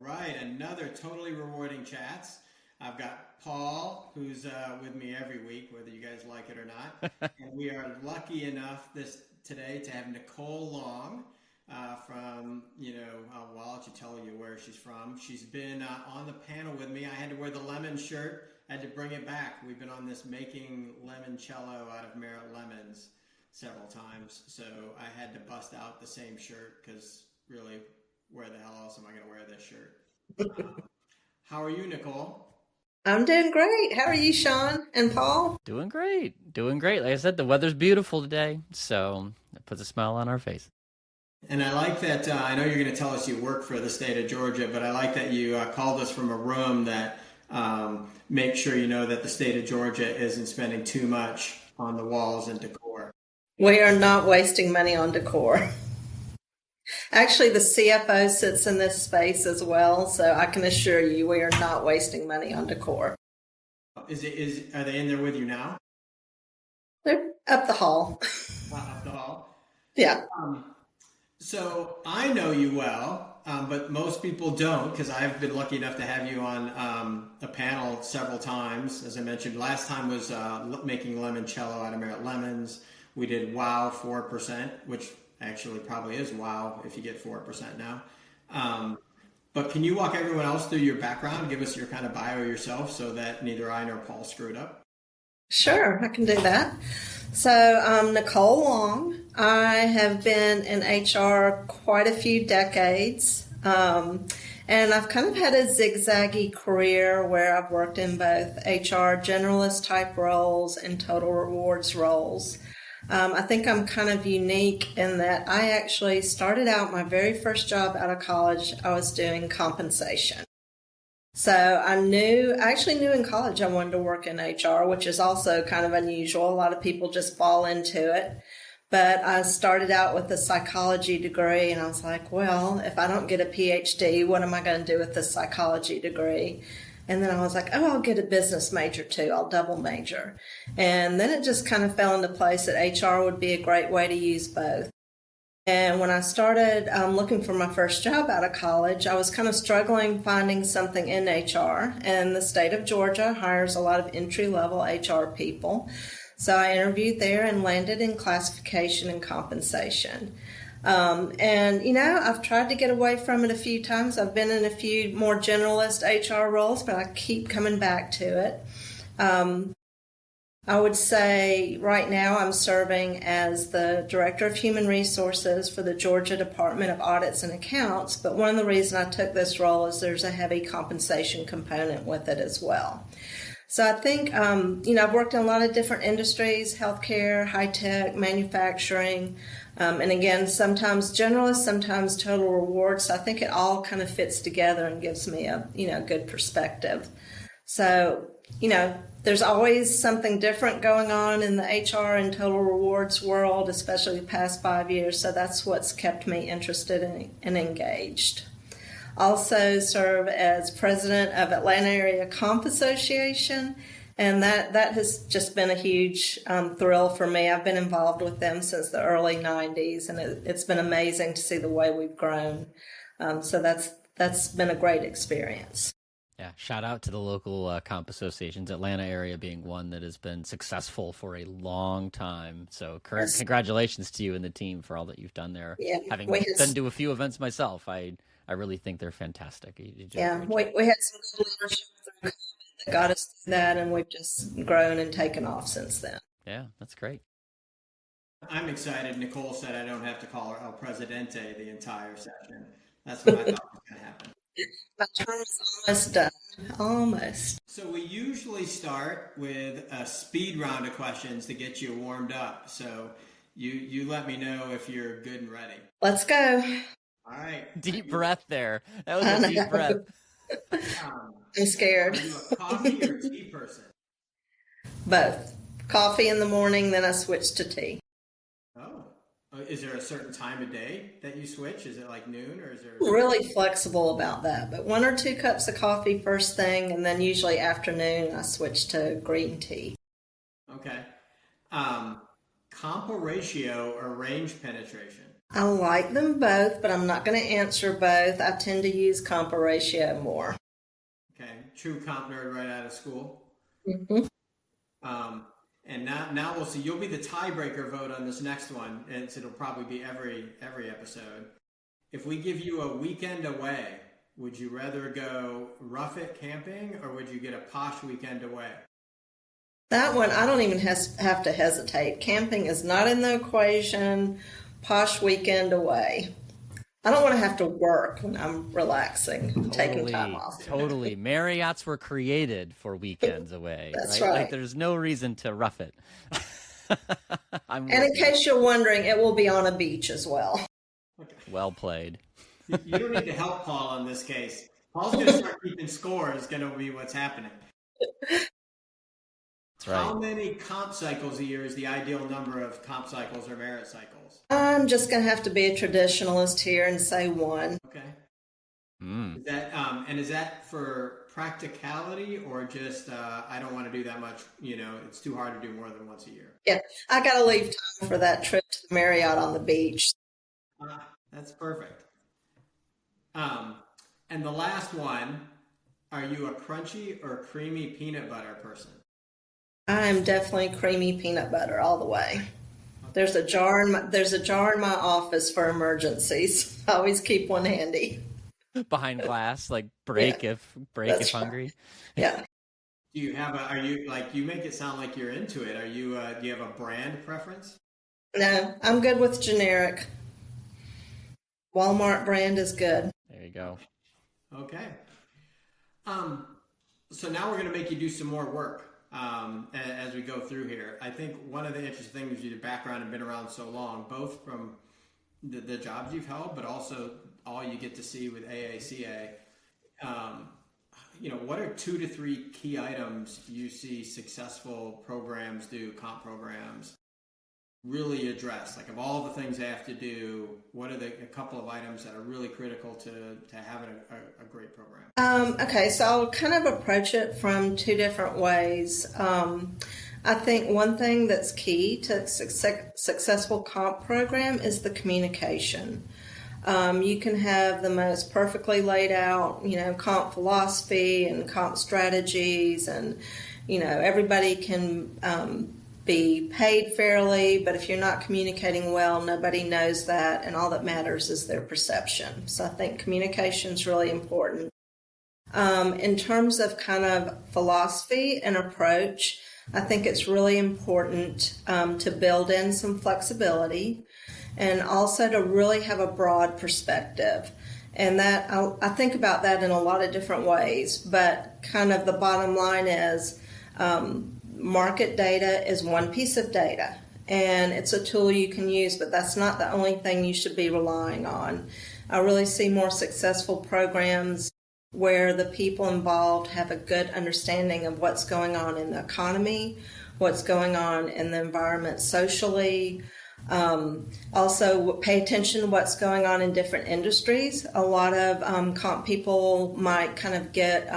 Right, another totally rewarding chats. I've got Paul, who's with me every week, whether you guys like it or not. And we are lucky enough this today to have Nicole Long from, well, I'll just tell you where she's from. She's been on the panel with me. I had to wear the lemon shirt. I had to bring it back. We've been on this making lemoncello out of merit lemons several times. So I had to bust out the same shirt because really, where the hell else am I going to wear this shirt? How are you, Nicole? I'm doing great. How are you, Sean and Paul? Doing great. Doing great. Like I said, the weather's beautiful today, so it puts a smile on our face. And I like that. I know you're going to tell us you work for the state of Georgia, but I like that you called us from a room that makes sure you know that the state of Georgia isn't spending too much on the walls and decor. We are not wasting money on decor. Actually, the CFO sits in this space as well, so I can assure you we are not wasting money on decor. Are they in there with you now? They're up the hall. Up the hall. Yeah. So I know you well, but most people don't because I've been lucky enough to have you on a panel several times. As I mentioned, last time was making limoncello out of merit lemons. We did Wow 4%, which actually probably is wow if you get 4% now. But can you walk everyone else through your background, give us your kind of bio yourself so that neither I nor Paul screwed up? Sure, I can do that. So I'm Nicole Long. I have been in HR quite a few decades. And I've kind of had a zigzaggy career where I've worked in both HR generalist type roles and total rewards roles. I think I'm kind of unique in that I actually started out my very first job out of college, I was doing compensation. So I actually knew in college I wanted to work in HR, which is also kind of unusual. A lot of people just fall into it. But I started out with a psychology degree and I was like, well, if I don't get a PhD, what am I going to do with this psychology degree? And then I was like, oh, I'll get a business major too. I'll double major. And then it just kind of fell into place that HR would be a great way to use both. And when I started looking for my first job out of college, I was kind of struggling finding something in HR. And the state of Georgia hires a lot of entry-level HR people. So I interviewed there and landed in classification and compensation. I've tried to get away from it a few times. I've been in a few more generalist HR roles, but I keep coming back to it. I would say right now I'm serving as the Director of Human Resources for the Georgia Department of Audits and Accounts, but one of the reasons I took this role is there's a heavy compensation component with it as well. So I think, I've worked in a lot of different industries, healthcare, high-tech, manufacturing, and again, sometimes generalist, sometimes total rewards. So I think it all kind of fits together and gives me a, good perspective. So, there's always something different going on in the HR and total rewards world, especially the past 5 years. So that's what's kept me interested and engaged. Also serve as president of Atlanta Area Comp Association, and that has just been a huge thrill for me. I've been involved with them since the early 90s, and it's been amazing to see the way we've grown. So that's been a great experience. Yeah, shout out to the local comp associations, Atlanta area being one that has been successful for a long time. So Yes. congratulations to you and the team for all that you've done there. Yeah, Having been to a few events myself, I really think they're fantastic. You do a yeah, great we, job. we had some good leadership through COVID that got us through that, and we've just grown and taken off since then. Yeah, that's great. I'm excited. Nicole said I don't have to call her El Presidente the entire session. That's what I thought was going to happen. My term is almost done. Almost. So we usually start with a speed round of questions to get you warmed up. So you let me know if you're good and ready. Let's go. All right. Deep breath there. That was I a deep know. breath. I'm scared. Are you a coffee or tea person? Both. Coffee in the morning, then I switch to tea. Oh. Is there a certain time of day that you switch? Is it like noon or is there? Really flexible about that, but 1 or 2 cups of coffee first thing, and then usually afternoon I switch to green tea. Okay. Compa ratio or range penetration? I like them both, but I'm not going to answer both. I tend to use comp ratio more. Okay, true comp nerd right out of school. Mm-hmm. And now we'll see. You'll be the tiebreaker vote on this next one, and it'll probably be every episode. If we give you a weekend away, would you rather go rough it camping, or would you get a posh weekend away? That one, I don't even have to hesitate. Camping is not in the equation. Posh weekend away. I don't want to have to work when I'm relaxing, taking time off. Totally. Marriotts were created for weekends away. That's right. right. Like, there's no reason to rough it. And in case you're wondering, it will be on a beach as well. Okay. Well played. You don't need to help Paul in this case. Paul's going to start keeping score is going to be what's happening. That's right. How many comp cycles a year is the ideal number of comp cycles or merit cycles? I'm just going to have to be a traditionalist here and say one. Okay. Is that for practicality or just I don't want to do that much? It's too hard to do more than once a year. Yeah, I got to leave time for that trip to the Marriott on the beach. That's perfect. And the last one, are you a crunchy or creamy peanut butter person? I am definitely creamy peanut butter all the way. There's a jar in my office for emergencies. I always keep one handy. Behind glass, like break if hungry. Yeah. Do you have you make it sound like you're into it. Do you have a brand preference? No, I'm good with generic. Walmart brand is good. There you go. Okay. So now we're going to make you do some more work as we go through here. I think one of the interesting things is your background and been around so long, both from the jobs you've held, but also all you get to see with AACA. What are 2 to 3 key items you see successful programs do, comp programs, really address? Like, of all the things they have to do, what are a couple of items that are really critical to having a great program? Okay, so I'll kind of approach it from 2 different ways. I think one thing that's key to a successful comp program is the communication. You can have the most perfectly laid out, comp philosophy and comp strategies, and, everybody can be paid fairly, but if you're not communicating well, nobody knows that, and all that matters is their perception. So I think communication is really important. In terms of kind of philosophy and approach, I think it's really important to build in some flexibility and also to really have a broad perspective. And that I think about that in a lot of different ways, but kind of the bottom line is market data is one piece of data, and it's a tool you can use, but that's not the only thing you should be relying on. I really see more successful programs where the people involved have a good understanding of what's going on in the economy, what's going on in the environment socially. Also pay attention to what's going on in different industries. A lot of comp people might kind of get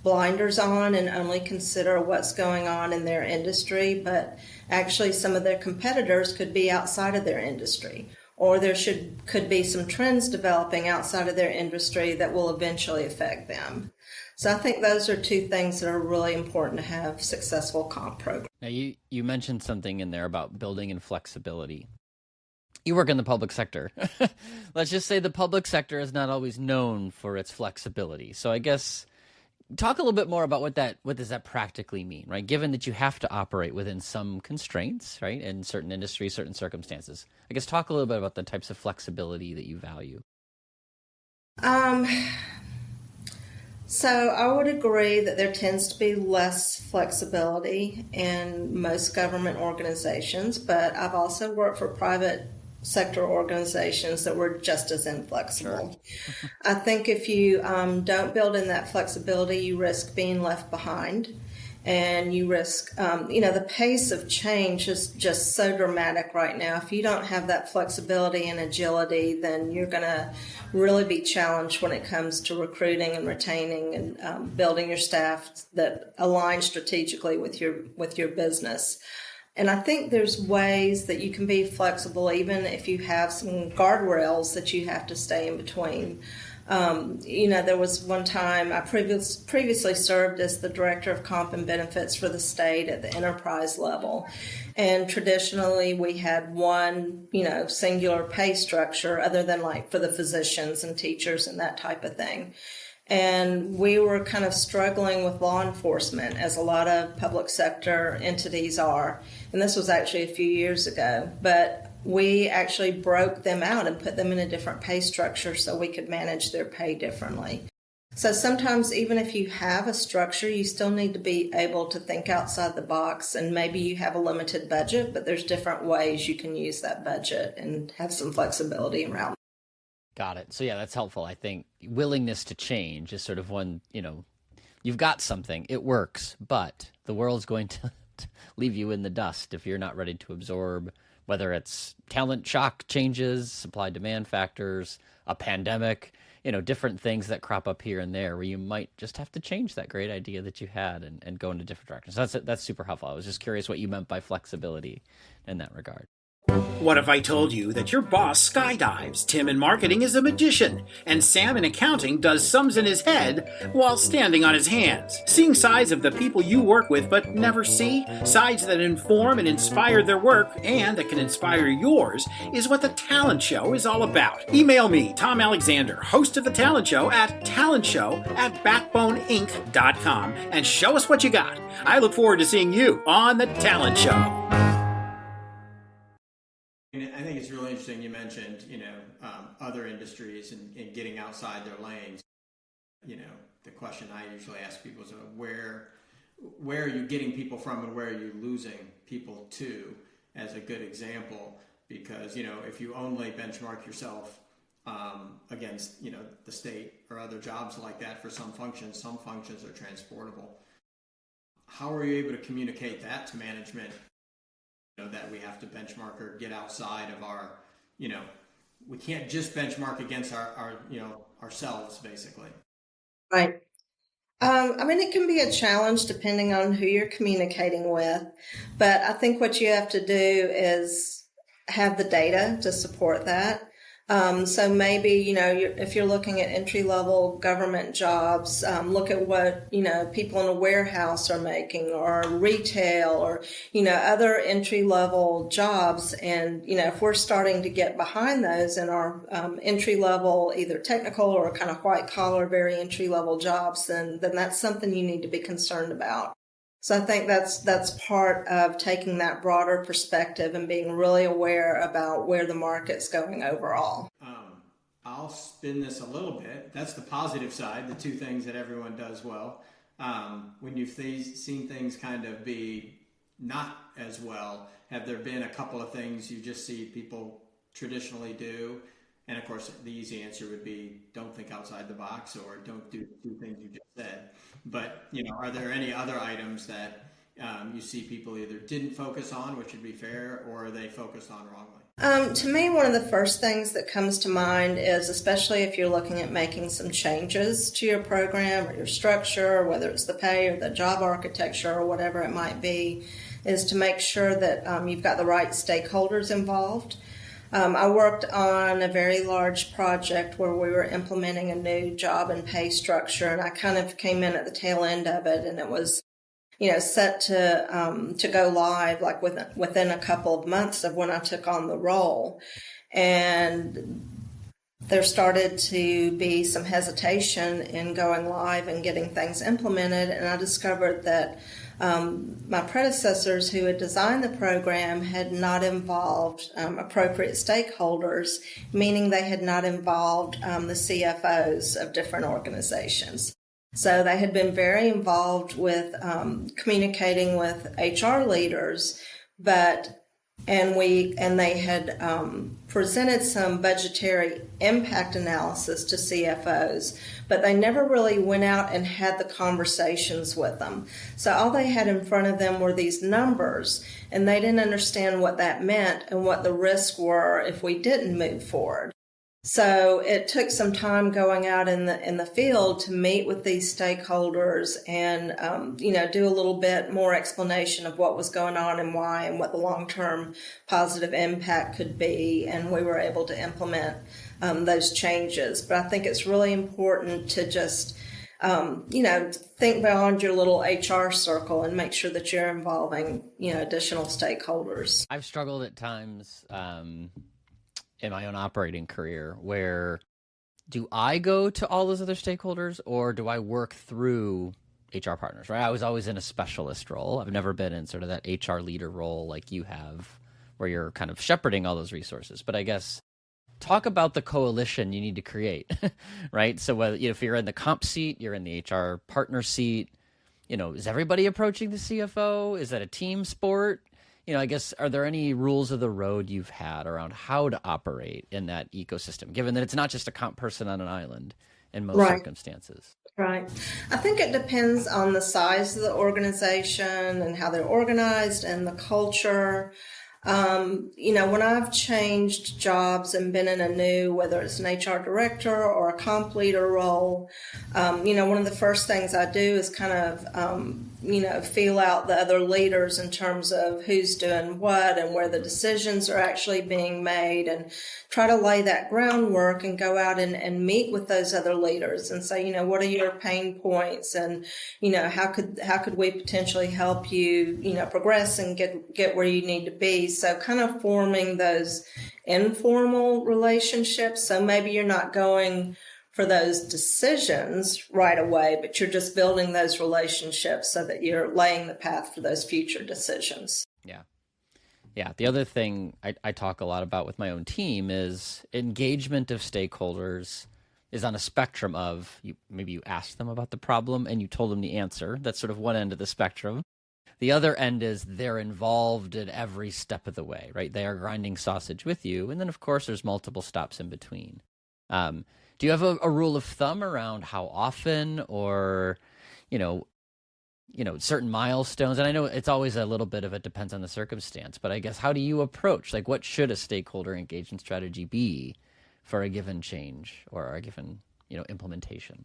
blinders on and only consider what's going on in their industry, but actually some of their competitors could be outside of their industry, or there could be some trends developing outside of their industry that will eventually affect them. So I think those are 2 things that are really important to have successful comp programs. Now, you mentioned something in there about building in flexibility. You work in the public sector. Let's just say the public sector is not always known for its flexibility. So I guess talk a little bit more about what does that practically mean, right? Given that you have to operate within some constraints, right, in certain industries, certain circumstances. I guess talk a little bit about the types of flexibility that you value. So I would agree that there tends to be less flexibility in most government organizations, but I've also worked for private sector organizations that were just as inflexible. Sure. I think if you don't build in that flexibility, you risk being left behind, and you risk, the pace of change is just so dramatic right now. If you don't have that flexibility and agility, then you're going to really be challenged when it comes to recruiting and retaining and building your staff that align strategically with your business. And I think there's ways that you can be flexible, even if you have some guardrails that you have to stay in between. There was one time I previously served as the director of comp and benefits for the state at the enterprise level. And traditionally we had one, singular pay structure other than like for the physicians and teachers and that type of thing. And we were kind of struggling with law enforcement, as a lot of public sector entities are. And this was actually a few years ago. But we actually broke them out and put them in a different pay structure so we could manage their pay differently. So sometimes even if you have a structure, you still need to be able to think outside the box, and maybe you have a limited budget, but there's different ways you can use that budget and have some flexibility around. Got it. So yeah, that's helpful. I think willingness to change is sort of one, you've got something, it works, but the world's going to leave you in the dust if you're not ready to absorb, whether it's talent shock changes, supply demand factors, a pandemic, different things that crop up here and there where you might just have to change that great idea that you had and go into different directions. That's super helpful. I was just curious what you meant by flexibility in that regard. What if I told you that your boss skydives, Tim in marketing is a magician, and Sam in accounting does sums in his head while standing on his hands? Seeing sides of the people you work with but never see, sides that inform and inspire their work and that can inspire yours, is what The Talent Show is all about. Email me, Tom Alexander, host of The Talent Show, at talentshow@backboneinc.com, and show us what you got. I look forward to seeing you on The Talent Show. I think it's really interesting you mentioned, other industries and getting outside their lanes. The question I usually ask people is where are you getting people from and where are you losing people to, as a good example, because, if you only benchmark yourself against, the state or other jobs like that for some functions are transportable. How are you able to communicate that to management? That we have to benchmark or get outside of our, we can't just benchmark against our ourselves, basically. Right. It can be a challenge depending on who you're communicating with, but I think what you have to do is have the data to support that. So maybe, if you're looking at entry-level government jobs, look at what, people in a warehouse are making, or retail, or, other entry-level jobs. And, if we're starting to get behind those in our entry-level, either technical or kind of white-collar, very entry-level jobs, then that's something you need to be concerned about. So I think that's part of taking that broader perspective and being really aware about where the market's going overall. I'll spin this a little bit. That's the positive side, the two things that everyone does well. When you've seen things kind of be not as well, have there been a couple of things you just see people traditionally do? And of course, the easy answer would be don't think outside the box or don't do the two things you just said. But, are there any other items that you see people either didn't focus on, which would be fair, or they focused on wrongly? To me, one of the first things that comes to mind is, especially if you're looking at making some changes to your program or your structure, whether it's the pay or the job architecture or whatever it might be, is to make sure that you've got the right stakeholders involved. I worked on a very large project where we were implementing a new job and pay structure, and I kind of came in at the tail end of it, and it was, set to go live like within a couple of months of when I took on the role. And there started to be some hesitation in going live and getting things implemented, and I discovered that my predecessors who had designed the program had not involved appropriate stakeholders, meaning they had not involved the CFOs of different organizations. So they had been very involved with communicating with HR leaders, and they had presented some budgetary impact analysis to CFOs, but they never really went out and had the conversations with them. So all they had in front of them were these numbers, and they didn't understand what that meant and what the risks were if we didn't move forward. So it took some time going out in the field to meet with these stakeholders and, do a little bit more explanation of what was going on and why and what the long-term positive impact could be. And we were able to implement those changes. But I think it's really important to just, think beyond your little HR circle and make sure that you're involving, additional stakeholders. I've struggled at times in my own operating career where do I go to all those other stakeholders or do I work through HR partners, right? I was always in a specialist role. I've never been in sort of that HR leader role like you have where you're kind of shepherding all those resources. But I guess talk about the coalition you need to create, right? So whether, if you're in the comp seat, you're in the HR partner seat, is everybody approaching the CFO? Is that a team sport? I guess, are there any rules of the road you've had around how to operate in that ecosystem, given that it's not just a comp person on an island in most circumstances? Right. I think it depends on the size of the organization and how they're organized and the culture. When I've changed jobs and been in a new, whether it's an HR director or a comp leader role, one of the first things I do is kind of, feel out the other leaders in terms of who's doing what and where the decisions are actually being made and try to lay that groundwork and go out and meet with those other leaders and say, what are your pain points and, how could we potentially help you, progress and get where you need to be. So kind of forming those informal relationships. So maybe you're not going for those decisions right away, but you're just building those relationships so that you're laying the path for those future decisions. Yeah. Yeah. The other thing I talk a lot about with my own team is engagement of stakeholders is on a spectrum of maybe you asked them about the problem and you told them the answer. That's sort of one end of the spectrum. The other end is they're involved at every step of the way, right? They are grinding sausage with you. And then, of course, there's multiple stops in between. Do you have a rule of thumb around how often or, certain milestones? And I know it's always a little bit of it depends on the circumstance, but I guess how do you approach, like what should a stakeholder engagement strategy be for a given change or a given, implementation?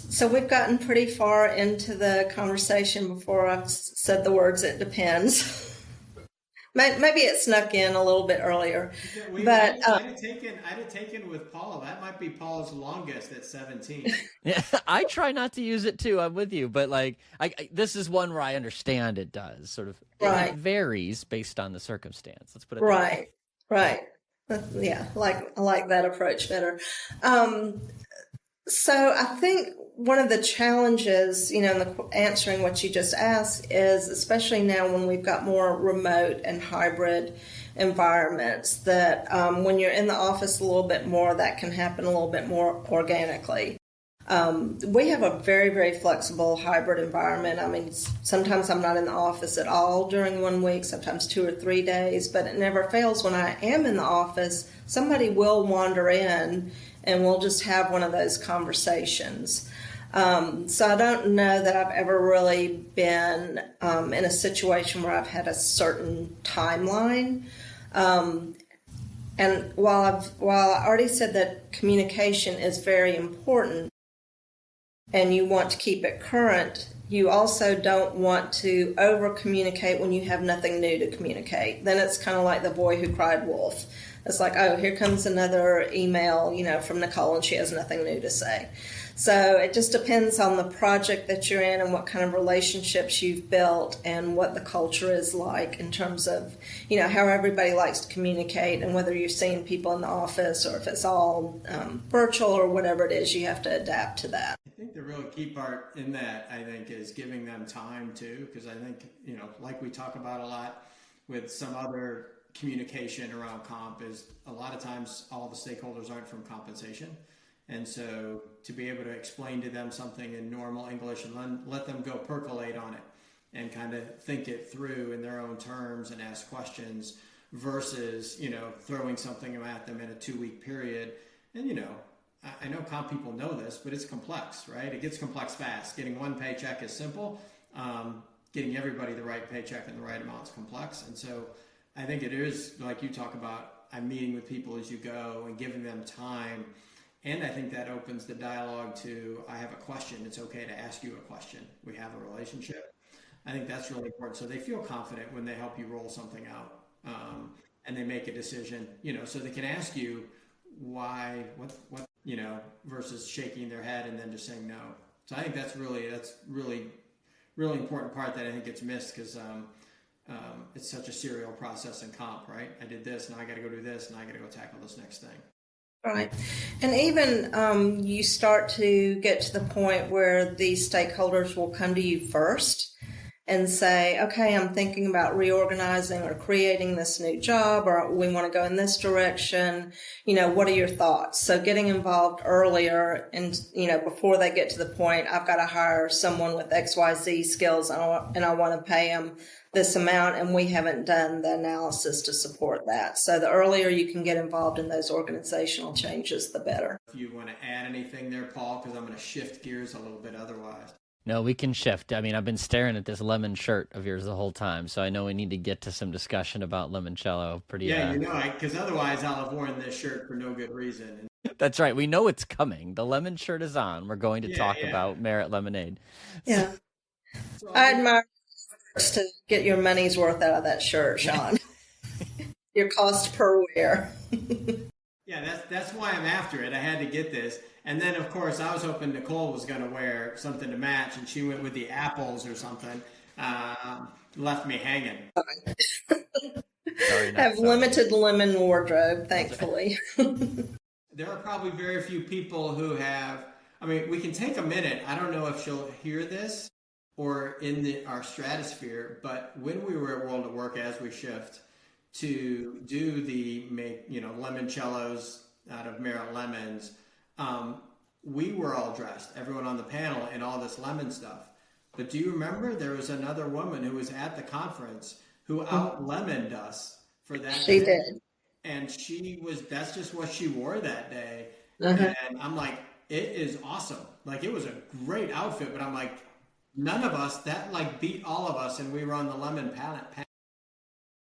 So we've gotten pretty far into the conversation before I've said the words, it depends. Maybe it snuck in a little bit earlier. I'd have taken with Paul. That might be Paul's longest at 17. Yeah, I try not to use it too. I'm with you. But this is one where I understand it does sort of, it varies based on the circumstance. Let's put it that way. Right. Yeah. I like that approach better. So I think one of the challenges, in answering what you just asked is, especially now when we've got more remote and hybrid environments, that when you're in the office a little bit more, that can happen a little bit more organically. We have a very, very flexible hybrid environment. I mean, sometimes I'm not in the office at all during 1 week, sometimes 2 or 3 days, but it never fails when I am in the office, somebody will wander in and we'll just have one of those conversations. So I don't know that I've ever really been in a situation where I've had a certain timeline. And while I already said that communication is very important and you want to keep it current, you also don't want to over communicate when you have nothing new to communicate. Then it's kind of like the boy who cried wolf. It's like, oh, here comes another email, from Nicole and she has nothing new to say. So it just depends on the project that you're in and what kind of relationships you've built and what the culture is like in terms of, how everybody likes to communicate and whether you're seeing people in the office or if it's all virtual or whatever it is, you have to adapt to that. I think the real key part in that, is giving them time too, because I think, like we talk about a lot with some other communication around comp is a lot of times all the stakeholders aren't from compensation. And so to be able to explain to them something in normal English and let them go percolate on it and kind of think it through in their own terms and ask questions versus, throwing something at them in a 2-week period. And, I know comp people know this, but it's complex, right? It gets complex fast. Getting one paycheck is simple. Getting everybody the right paycheck and the right amount is complex. And so I think it is, like you talk about, I'm meeting with people as you go and giving them time. And I think that opens the dialogue to, I have a question. It's okay to ask you a question. We have a relationship. I think that's really important. So they feel confident when they help you roll something out, and they make a decision, so they can ask you why, what, versus shaking their head and then just saying no. So I think that's really, really important part that I think gets missed because it's such a serial process in comp, right? I did this, now I got to go do this, and I got to go tackle this next thing. Right. And even you start to get to the point where these stakeholders will come to you first and say, okay, I'm thinking about reorganizing or creating this new job, or we want to go in this direction. What are your thoughts? So getting involved earlier and, before they get to the point, I've got to hire someone with XYZ skills and I want to pay them this amount, and we haven't done the analysis to support that. So the earlier you can get involved in those organizational changes, the better. If you want to add anything there, Paul, because I'm going to shift gears a little bit otherwise. No, we can shift. I mean, I've been staring at this lemon shirt of yours the whole time, so I know we need to get to some discussion about lemoncello. Because otherwise I'll have worn this shirt for no good reason. That's right. We know it's coming. The lemon shirt is on. We're going to talk about Merit Lemonade. Yeah. So, I admire to get your money's worth out of that shirt, Sean. Your cost per wear. Yeah, that's why I'm after it. I had to get this. And then, of course, I was hoping Nicole was going to wear something to match, and she went with the apples or something. Left me hanging. Have limited lemon wardrobe, thankfully. There are probably very few people who have, we can take a minute. I don't know if she'll hear this or in our stratosphere, but when we were at World at Work, as we shift to do lemoncellos out of Merit lemons, we were all dressed, everyone on the panel, in all this lemon stuff. But do you remember there was another woman who was at the conference who out-lemoned us for that She day? did. And that's just what she wore that day. Uh-huh. And I'm like, it is awesome. Like, it was a great outfit, but I'm like, none of us, that beat all of us, and we were on the lemon palette.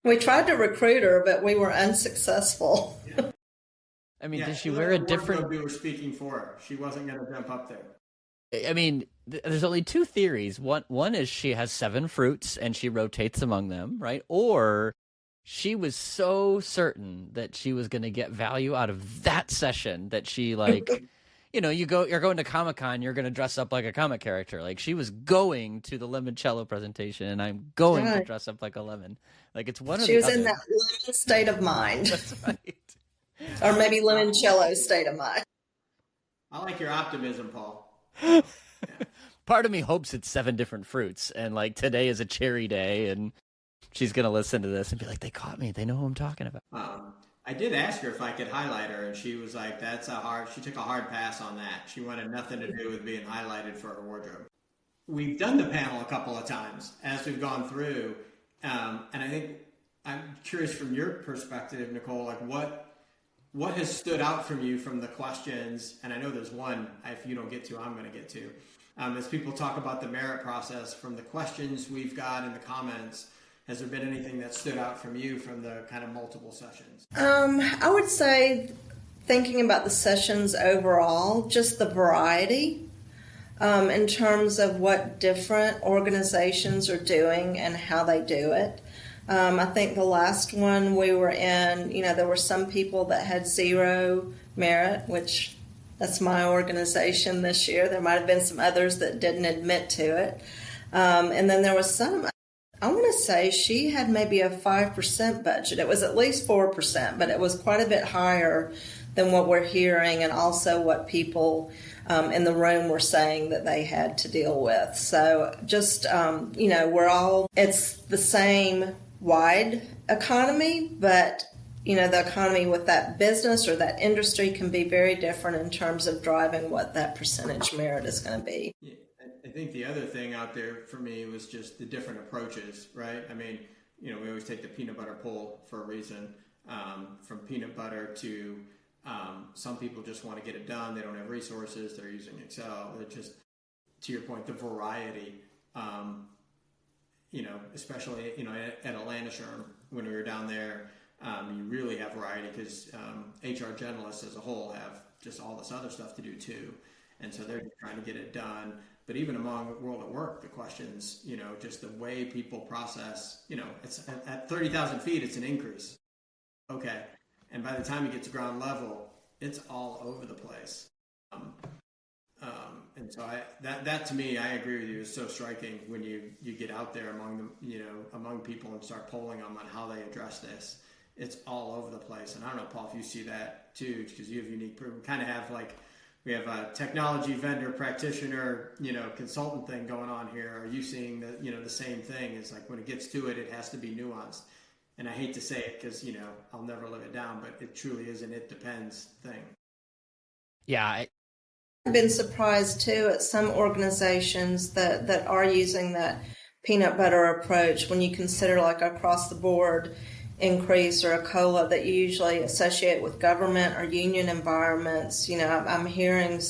We tried to recruit her, but we were unsuccessful. Yeah. Did she wear a different... We were speaking for her. She wasn't going to jump up there. There's only two theories. One is she has 7 fruits and she rotates among them, right? Or she was so certain that she was going to get value out of that session that she you're going to Comic-Con, you're going to dress up like a comic character. Like, she was going to the limoncello presentation, and I'm going to dress up like a lemon. Like, it's one of the She was other. in that lemon state of mind. That's right. Or maybe limoncello state of mind. I like your optimism, Paul. Yeah. Part of me hopes it's 7 different fruits, and today is a cherry day, and she's going to listen to this and be like, they caught me. They know who I'm talking about. I did ask her if I could highlight her, and she was like, she took a hard pass on that. She wanted nothing to do with being highlighted for her wardrobe. We've done the panel a couple of times as we've gone through, and I think I'm curious from your perspective, Nicole, what has stood out from you from the questions? And I know there's one, if you don't get to, I'm going to get to. As people talk about the merit process, from the questions we've got in the comments, has there been anything that stood out from you from the kind of multiple sessions? I would say, thinking about the sessions overall, just the variety in terms of what different organizations are doing and how they do it. I think the last one we were in, there were some people that had 0 merit, which that's my organization this year. There might have been some others that didn't admit to it. And then there was some, I want to say she had maybe a 5% budget. It was at least 4%, but it was quite a bit higher than what we're hearing, and also what people in the room were saying that they had to deal with. So just, it's the same wide economy, but the economy with that business or that industry can be very different in terms of driving what that percentage merit is going to be. Yeah, I think the other thing out there for me was just the different approaches, right? We always take the peanut butter poll for a reason, from peanut butter to some people just want to get it done. They don't have resources. They're using Excel. They're just, to your point, the variety, especially, at Atlantisherm when we were down there, You really have variety because HR generalists as a whole have just all this other stuff to do too. And so they're just trying to get it done. But even among World at Work, the questions, just the way people process, it's at 30,000 feet, it's an increase. Okay. And by the time you get to ground level, it's all over the place. And so that to me, I agree with you, is so striking when you get out there among them, among people and start polling them on how they address this. It's all over the place. And I don't know, Paul, if you see that too, because you have unique, we kind of have we have a technology vendor practitioner, consultant thing going on here. Are you seeing the same thing? It's like when it gets to it, it has to be nuanced. And I hate to say it because, I'll never live it down, but it truly is an it depends thing. Yeah. I've been surprised too at some organizations that are using that peanut butter approach when you consider like across the board increase or a COLA that you usually associate with government or union environments. I'm hearing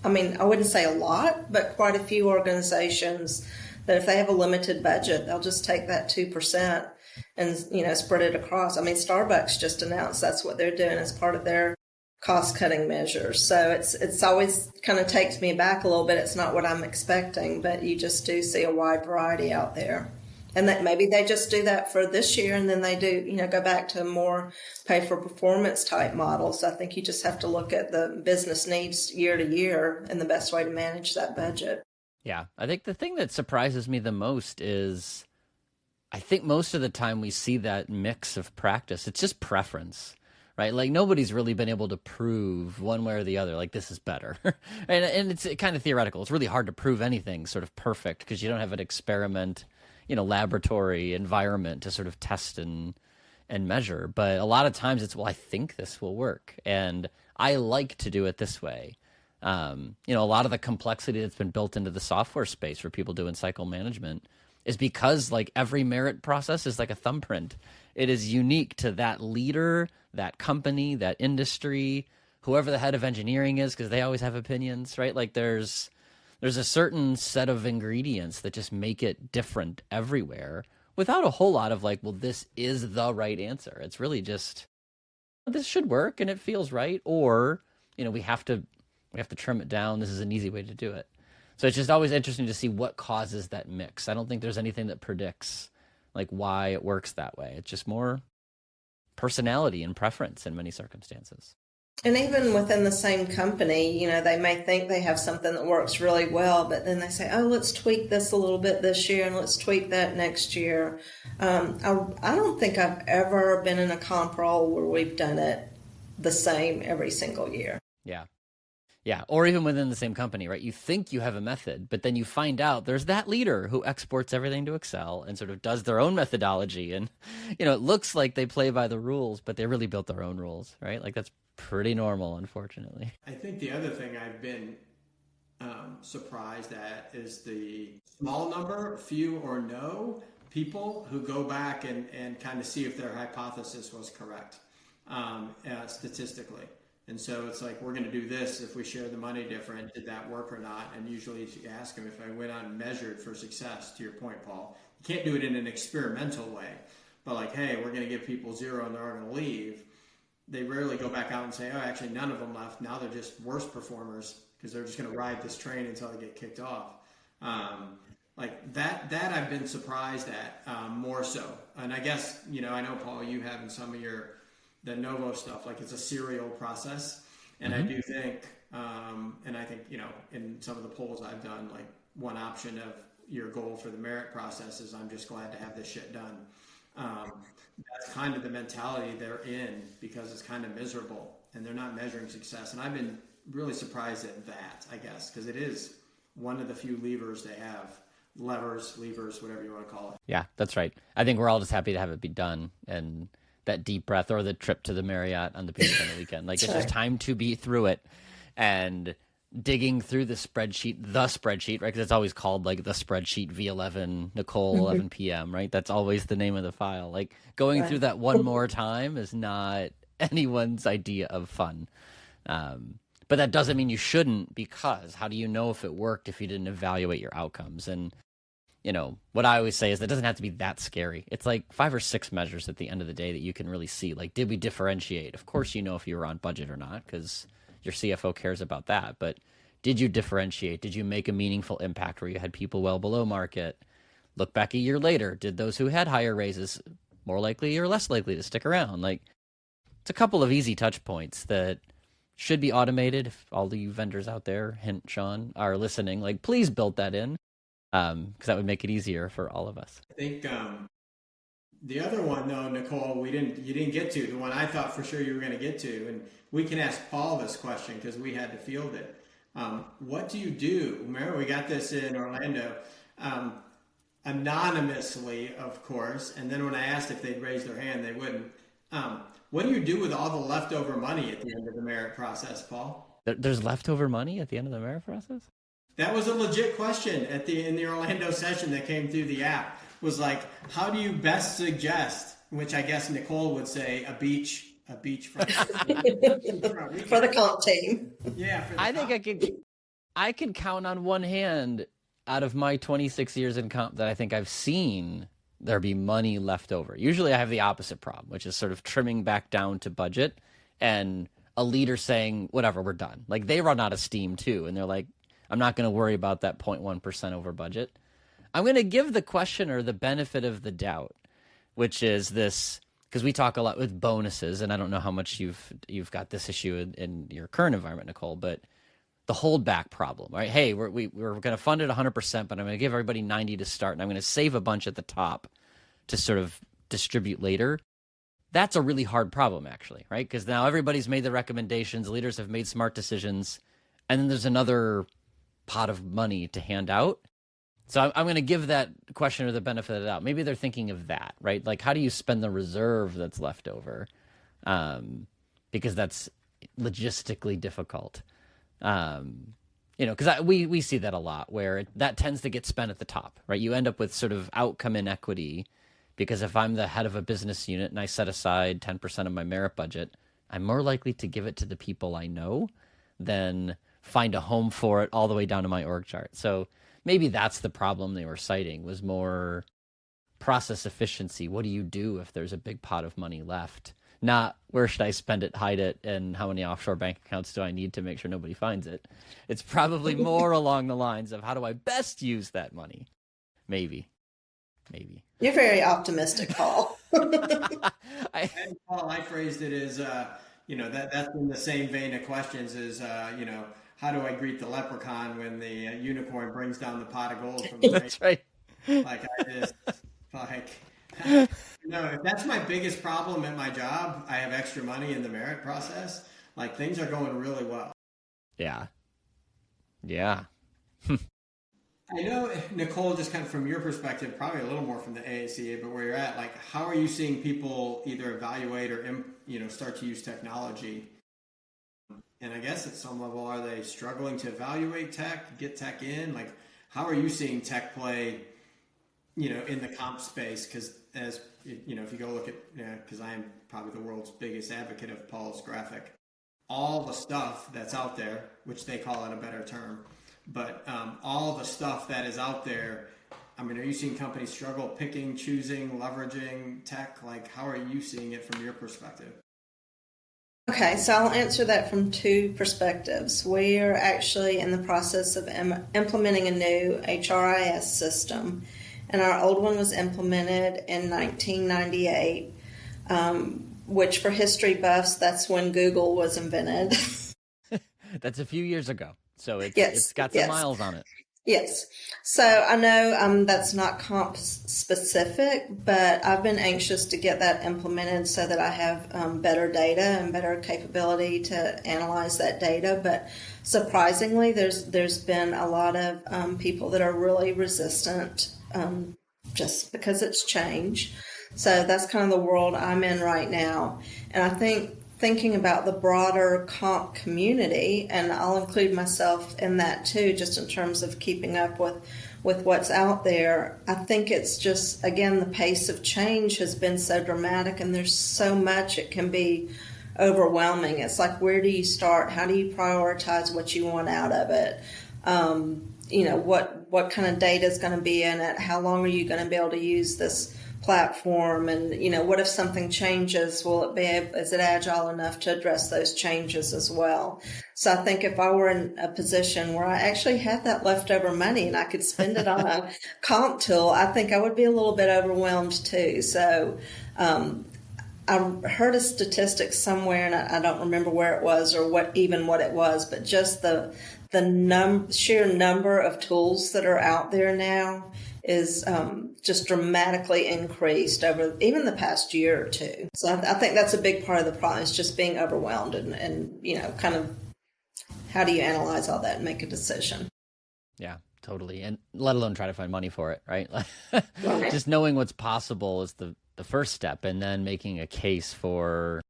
I wouldn't say a lot, but quite a few organizations that if they have a limited budget, they'll just take that 2% and, spread it across. Starbucks just announced that's what they're doing as part of their cost-cutting measures. So it's always kind of takes me back a little bit. It's not what I'm expecting, but you just do see a wide variety out there. And that maybe they just do that for this year and then they do, go back to a more pay-for-performance type model. So I think you just have to look at the business needs year to year and the best way to manage that budget. Yeah, I think the thing that surprises me the most is I think most of the time we see that mix of practice. It's just preference. Right? Like nobody's really been able to prove one way or the other, like this is better. and it's kind of theoretical. It's really hard to prove anything sort of perfect because you don't have an experiment, laboratory environment to sort of test and measure. But a lot of times it's, well, I think this will work. And I like to do it this way. A lot of the complexity that's been built into the software space for people doing cycle management is because like every merit process is like a thumbprint. It is unique to that leader, that company, that industry, whoever the head of engineering is, because they always have opinions, right? Like there's a certain set of ingredients that just make it different everywhere without a whole lot of like, well, this is the right answer. It's really just, this should work and it feels right. Or, we have to trim it down. This is an easy way to do it. So it's just always interesting to see what causes that mix. I don't think there's anything that predicts like why it works that way. It's just more personality and preference in many circumstances. And even within the same company, they may think they have something that works really well, but then they say, oh, let's tweak this a little bit this year and let's tweak that next year. I don't think I've ever been in a comp role where we've done it the same every single year. Yeah. Yeah, or even within the same company, right? You think you have a method, but then you find out there's that leader who exports everything to Excel and sort of does their own methodology. And, it looks like they play by the rules, but they really built their own rules, right? Like that's pretty normal, unfortunately. I think the other thing I've been surprised at is the small number, few or no people who go back and kind of see if their hypothesis was correct statistically. And so it's like, we're going to do this if we share the money different. Did that work or not? And usually you ask them if I went out and measured for success, to your point, Paul. You can't do it in an experimental way. But like, hey, we're going to give people 0 and they're all going to leave. They rarely go back out and say, oh, actually, none of them left. Now they're just worse performers because they're just going to ride this train until they get kicked off. Like that I've been surprised at more so. And I guess, I know, Paul, you have in some of the Novo stuff, like it's a serial process. And I do think, and I think, in some of the polls I've done, like one option of your goal for the merit process is I'm just glad to have this shit done. That's kind of the mentality they're in because it's kind of miserable and they're not measuring success. And I've been really surprised at that, I guess, because it is one of the few levers they have. Levers, whatever you want to call it. Yeah, that's right. I think we're all just happy to have it be done. And that deep breath or the trip to the Marriott on the beach on the weekend. Like it's just time to be through it and digging through the spreadsheet, right? Because it's always called like the spreadsheet V11, Nicole, 11 p.m., right? That's always the name of the file. Like going through that one more time is not anyone's idea of fun. But that doesn't mean you shouldn't, because how do you know if it worked if you didn't evaluate your outcomes? And, what I always say is that it doesn't have to be that scary. It's like 5 or 6 measures at the end of the day that you can really see. Like, did we differentiate? Of course, if you were on budget or not, because your CFO cares about that. But did you differentiate? Did you make a meaningful impact where you had people well below market? Look back a year later. Did those who had higher raises more likely or less likely to stick around? Like, it's a couple of easy touch points that should be automated. If all the you vendors out there, hint Sean, are listening, like, please build that in. Because that would make it easier for all of us. I think the other one, though, Nicole, you didn't get to, the one I thought for sure you were going to get to, and we can ask Paul this question because we had to field it. What do you do? Remember, we got this in Orlando, anonymously, of course, and then when I asked if they'd raise their hand, they wouldn't. What do you do with all the leftover money at the end of the merit process, Paul? There's leftover money at the end of the merit process? That was a legit question in the Orlando session that came through the app. Was like, how do you best suggest? Which I guess Nicole would say a beach front. For the comp team. Yeah, I could count on one hand out of my 26 years in comp that I think I've seen there be money left over. Usually I have the opposite problem, which is sort of trimming back down to budget and a leader saying, whatever, we're done. Like, they run out of steam too, and they're like, I'm not going to worry about that 0.1% over budget. I'm going to give the questioner the benefit of the doubt, which is this, because we talk a lot with bonuses, and I don't know how much you've got this issue in your current environment, Nicole, but the holdback problem, right? Hey, we're going to fund it 100%, but I'm going to give everybody 90 to start, and I'm going to save a bunch at the top to sort of distribute later. That's a really hard problem, actually, right? Because now everybody's made the recommendations, leaders have made smart decisions, and then there's another pot of money to hand out. So I'm going to give that questioner the benefit of the doubt. Maybe they're thinking of that, right? Like, how do you spend the reserve that's left over? Because that's logistically difficult. Because we see that a lot where that tends to get spent at the top, right? You end up with sort of outcome inequity because if I'm the head of a business unit and I set aside 10% of my merit budget, I'm more likely to give it to the people I know than find a home for it all the way down to my org chart. So maybe that's the problem they were citing, was more process efficiency. What do you do if there's a big pot of money left? Not where should I spend it, hide it, and how many offshore bank accounts do I need to make sure nobody finds it? It's probably more along the lines of how do I best use that money? Maybe. You're very optimistic, Paul. And Paul, I phrased it as, that's in the same vein of questions as, how do I greet the leprechaun when the unicorn brings down the pot of gold from the That's right. Like, if that's my biggest problem at my job, I have extra money in the merit process. Like, things are going really well. Yeah. I know, Nicole, just kind of from your perspective, probably a little more from the AACA, but where you're at, like, how are you seeing people either evaluate or, start to use technology? And I guess at some level, are they struggling to evaluate tech, get tech in? Like, how are you seeing tech play, in the comp space? Because as, if you go look at, because I am probably the world's biggest advocate of Paul's graphic, all the stuff that's out there, which they call it a better term, but all the stuff that is out there, I mean, are you seeing companies struggle picking, choosing, leveraging tech? Like, how are you seeing it from your perspective? Okay, so I'll answer that from two perspectives. We are actually in the process of implementing a new HRIS system, and our old one was implemented in 1998, which for history buffs, that's when Google was invented. That's a few years ago, so it's got some miles on it. Yes. So I know that's not comp specific, but I've been anxious to get that implemented so that I have better data and better capability to analyze that data. But surprisingly, there's been a lot of people that are really resistant just because it's change. So that's kind of the world I'm in right now. And I think thinking about the broader comp community, and I'll include myself in that too, just in terms of keeping up with what's out there. I think it's just, again, the pace of change has been so dramatic and there's so much, it can be overwhelming. It's like, where do you start? How do you prioritize what you want out of it? what kind of data is going to be in it? How long are you going to be able to use this platform? And, what if something changes? Is it agile enough to address those changes as well? So I think if I were in a position where I actually had that leftover money and I could spend it on a comp tool, I think I would be a little bit overwhelmed too. So, I heard a statistic somewhere, and I don't remember where it was or what it was, but just the sheer number of tools that are out there now is just dramatically increased over even the past year or two. So I think that's a big part of the problem, is just being overwhelmed and kind of how do you analyze all that and make a decision? Yeah, totally. And let alone try to find money for it, right? Right. Just knowing what's possible is the first step, and then making a case for,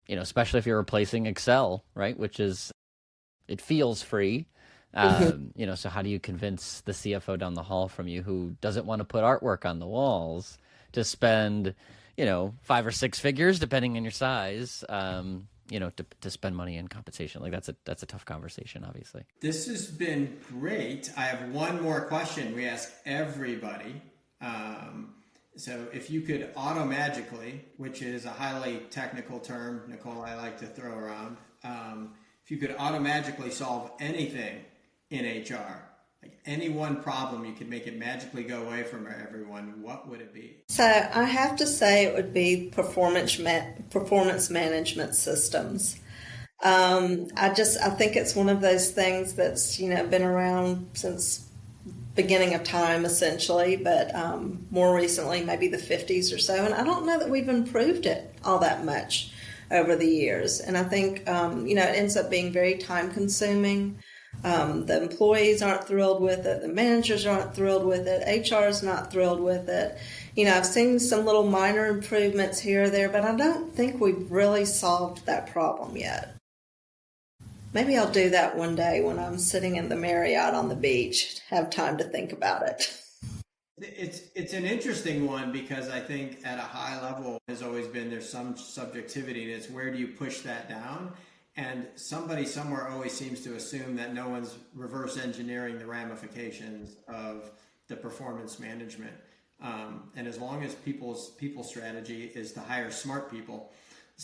especially if you're replacing Excel, right? Which is, it feels free. So how do you convince the CFO down the hall from you, who doesn't want to put artwork on the walls, to spend, 5 or 6 figures, depending on your size, to spend money in compensation? Like that's a tough conversation, obviously. This has been great. I have one more question we ask everybody. So if you could automagically, which is a highly technical term, Nicole, I like to throw around, if you could automagically solve anything in HR, like any one problem, you could make it magically go away from everyone, what would it be? So I have to say it would be performance management systems. I think it's one of those things that's, been around since beginning of time, essentially, but more recently, maybe the 50s or so. And I don't know that we've improved it all that much over the years. And I think, it ends up being very time consuming. The employees aren't thrilled with it. The managers aren't thrilled with it. HR is not thrilled with it. I've seen some little minor improvements here or there, but I don't think we've really solved that problem yet. Maybe I'll do that one day when I'm sitting in the Marriott on the beach, have time to think about it. It's an interesting one, because I think at a high level has always been, there's some subjectivity, and it's where do you push that down? And somebody somewhere always seems to assume that no one's reverse engineering the ramifications of the performance management. And as long as people's strategy is to hire smart people,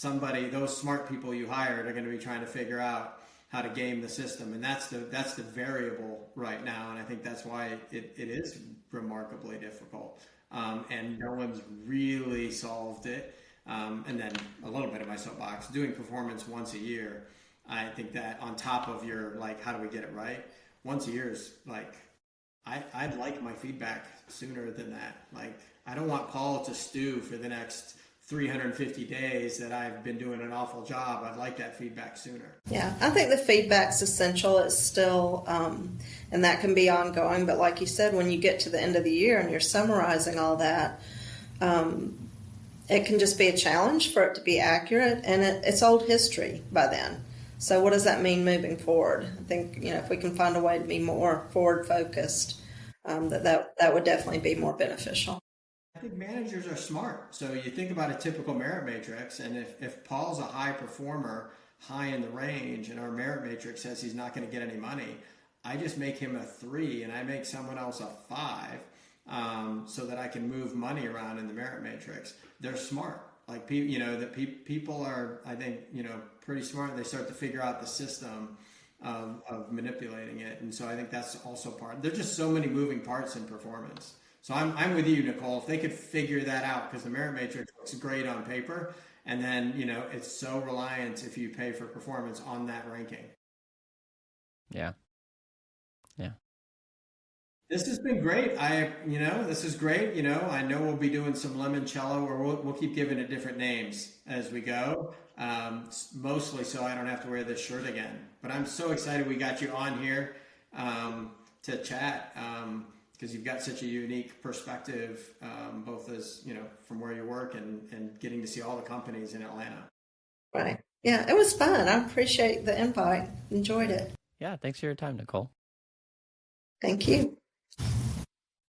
those smart people you hired are going to be trying to figure out how to game the system, and that's the variable right now, and I think that's why it is remarkably difficult, and no one's really solved it. And then a little bit of my soapbox, doing performance once a year, I think that on top of your, like, how do we get it right, once a year is like, I'd like my feedback sooner than that. Like, I don't want Paul to stew for the next 350 days that I've been doing an awful job. I'd like that feedback sooner. Yeah, I think the feedback's essential. It's still, and that can be ongoing. But like you said, when you get to the end of the year and you're summarizing all that, it can just be a challenge for it to be accurate, and it's old history by then. So what does that mean moving forward? I think, if we can find a way to be more forward focused, that would definitely be more beneficial. I think managers are smart. So you think about a typical merit matrix, and if Paul's a high performer, high in the range, and our merit matrix says he's not going to get any money, I just make him a 3 and I make someone else a 5, so that I can move money around in the merit matrix. They're smart. Like, people are, I think, pretty smart. They start to figure out the system of manipulating it. And so I think that's also part. There's just so many moving parts in performance. So I'm with you, Nicole. If they could figure that out, because the merit matrix looks great on paper, and then, it's so reliant, if you pay for performance, on that ranking. Yeah. This has been great. This is great. I know we'll be doing some lemoncello, or we'll keep giving it different names as we go, mostly so I don't have to wear this shirt again. But I'm so excited we got you on here to chat, because you've got such a unique perspective, both as, from where you work and getting to see all the companies in Atlanta. Right. Yeah, it was fun. I appreciate the invite. Enjoyed it. Yeah, thanks for your time, Nicole. Thank you.